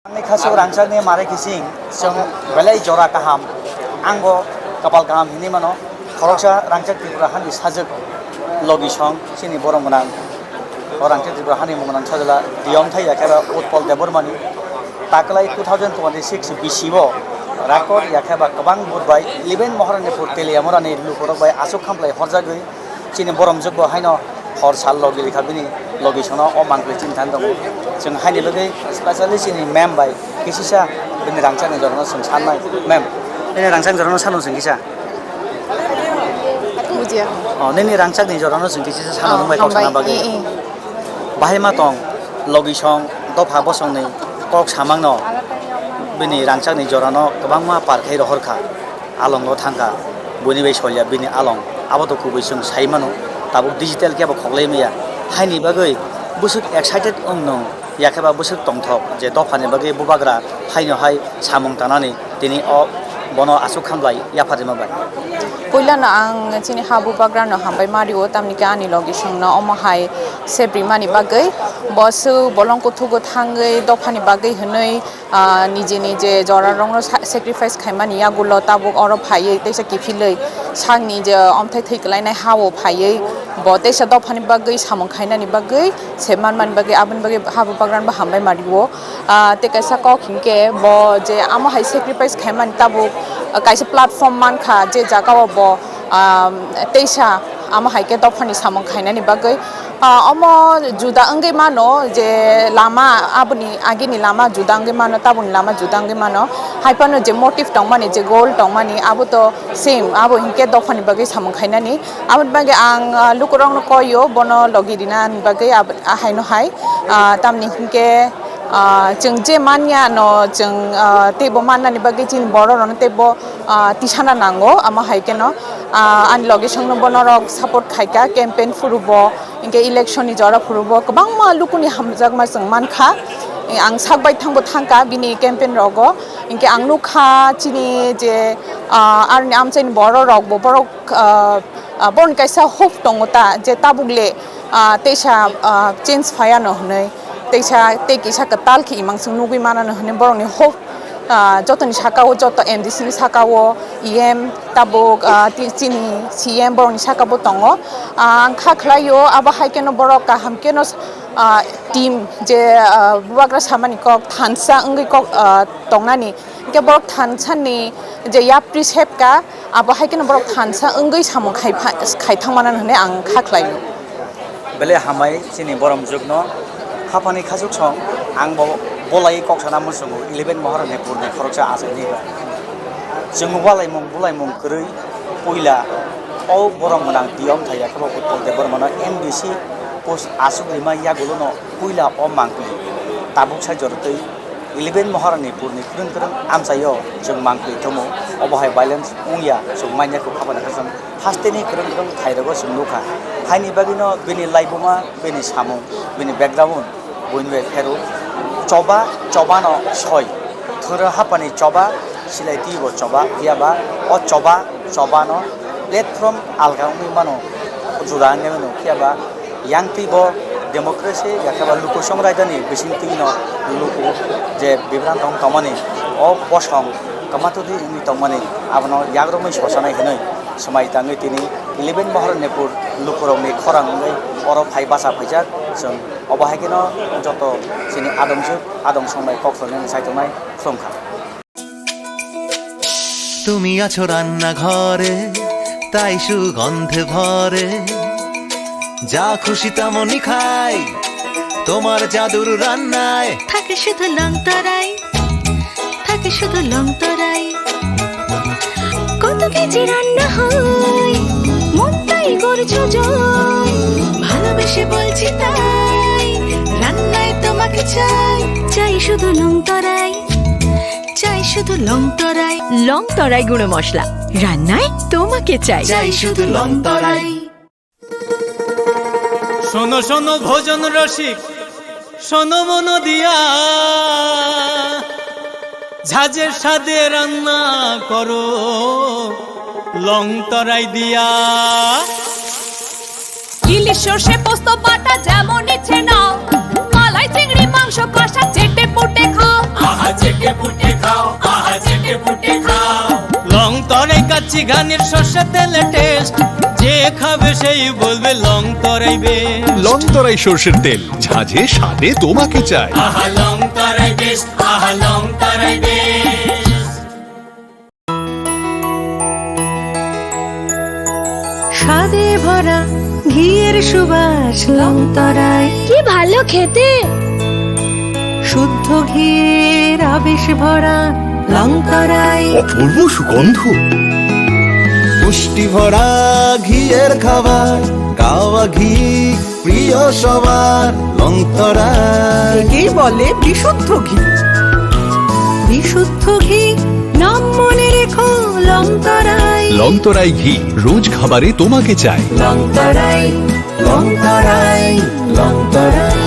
Kasih rancang ni mari kising, seng belai jora kaham, anggo kapal kaham ini mano, koroksa rancang Tripura hani sajak logi song, sini borong menang, orang Tripura hani menang sajalah diom thai ya kira Utpal Debormani, taklai 2026 bisibo, rakor ya kira kabang burbai, liben moharan nepur teli amorani lukorok bai asuk kamplai horjagui, sini borong jogbo haino hor sal logi likabini logi sono omang kecin tandong, seng hani logi spesialis ini mem bai, kisah ini rancang jorno seng sanai mem, ini rancang jorno sanu seng kisah. Buja. Oh, ini rancang ni jorno seng kisah sanu bai kau sana bagi. Bahaya matong logi song dopa bosong ni kok samang no, bini rancang ni jorno kabang ma parkai rohorka, along lo tangka, buni bai solya bini along, abado kubai seng saimano. Tabu digital kia bakhoklai maya hai ni bagai busuk excited no ya keba busuk tongthok je dofani bagai bubagra hai no hai samung tanani tini o bono asuk khamlai ya pharima bai Pula na ang chini habu bagra no hambai mario tamni ka ani logi sung na omo hai sebri mani bagai bosu bolong kothu go thangai dofani bagai hunoi nije nije jora rong no sacrifice khaimani ya gulo tabu oro phai teisa kifilei sang ni je omthai thai klai nai hawo phai bo teisa dofani bagai samung khainani bagai seman man bagai abun bagai habu bagran ba hambai mario te kaisa ko khingke bo je amo hai sacrifice khaimani tabu kaisa platform man kha je jaka bo teisa amo haike dofani samung khainani bagai amo juda angai mano je lama abuni agini lama juda angai mano tabuni lama juda angai mano haipano je motive tongmani je goal tongmani abu to same abu hinke dofani bagai samung khainani abu bagai ang lukurong no koyo bono logi dinan bagai haino hai tamni hinke jeng je mania no jeng tebo mana ni bagai jin boro ron tebo tisana nango ama haike no an logi song no bono rok support khaika campaign furubo inke election ni jora furubo kabang ma lukuni hamjak ma jeng mankha ang sakbai thangbo thangka bini campaign rogo inke ang nukha chini je ar ni amchain boro rok bo borok bon kaisa hope tongota je tabugle teisa change phaya no hnoi teisa te kisa katal ki imang sung nugui mana no hne borong ni hope joto ni sakao joto MDC ni sakao EM tabuk chini CM borong ni sakabo tongo ang khaklayo aba haikeno borok ka hamkeno team je bubagra samani kok thansa ngai kok tongnani ke borok thansa ni je yapri sepka aba haikeno borok thansa ngai samung khaithangmana hne ang khaklayo bele hamai chini borom jugno khapani khasuk song ang bolai kok sana musungu 11 mohar ne purne khoroksa asani jeng walai mong krui puila o borong manang diom thaya khabo Utpal Debormani MDC post asuk lima ya gulono puila o mangki tabuk sa jortei 11 mohar ne purne krung amsayo jeng mangki thomo obohai balance ungya sumanya ko khapana khasam hasteni krung thairogo sumluka haini bagino bini laibuma bini samung bini background buinwe heru coba no soy thura hapani coba silai tibo coba hiaba o coba no platform algaumi mano judange mano hiaba yang tibo demokrasi yakaba luko songraidani bisin tino luko je bibran tong tomani o bosong kamatudi ini tomani abno yagromai sosanai hnoi samai tangi tini 11 mohar nepur lukorongni khorang ngai oro phai basa phaijak jeng obahakino joto sini adom songnai kokfrone saitonai khomkha তুমি আছো রান্না ঘরে তাই সুগন্ধে ভরে যা খুশি তেমনই খাই তোমার জাদুর রান্নায় থাকে শুধু লংতরাই থাকে শুধু লংতরাই কত কেজি রান্না হয় মনটাই করছো জয় ভালোবেসে বলছি তাই রান্নায় তোমাকে চাই শুধু লংতরাই চাই শুধু লংতরাই লংতরাই গুঁড়ো মশলা রান্নায় তোমাকে চাই শুধু লংতরাই শোনো শোনো ভোজন রসিক শোনো মন দিয়া ঝাঁঝের স্বাদে রান্না করো লংতরাই দিয়া ইলিশ সর্ষে পোস্ত বাটা যেমন ইচ্ছে নাও মালাই চিংড়ি মাংস কষা চেটে পুটে খাও লং তরাই কাচ্চি ঘানির সর্ষে তেলে টেস্ট, যে খাবে সেই বলবে লং তরাই বেশ। লং তরাই সর্ষের তেল, ঝাঁঝে স্বাদে তোমাকে চাই। আহা লং তরাই বেশ, আহা লং তরাই বেশ। স্বাদে ভরা ঘিয়ের সুবাস লং তরাই, কি ভালো খেতে। শুদ্ধ ঘিয়ের আবেশ ভরা লং তরাই, অপূর্ব সুগন্ধ। পুষ্টি ভরা ঘিয়ের খাবার, গাওয়া ঘি প্রিয় সবার, লং তরাই। একেই বলে বিশুদ্ধ ঘি। বিশুদ্ধ ঘি নাম মনে রেখো লং তরাই। লং তরাই ঘি রোজ খাবারে তোমাকে চাই। লং তরাই, লং তরাই, লং তরাই।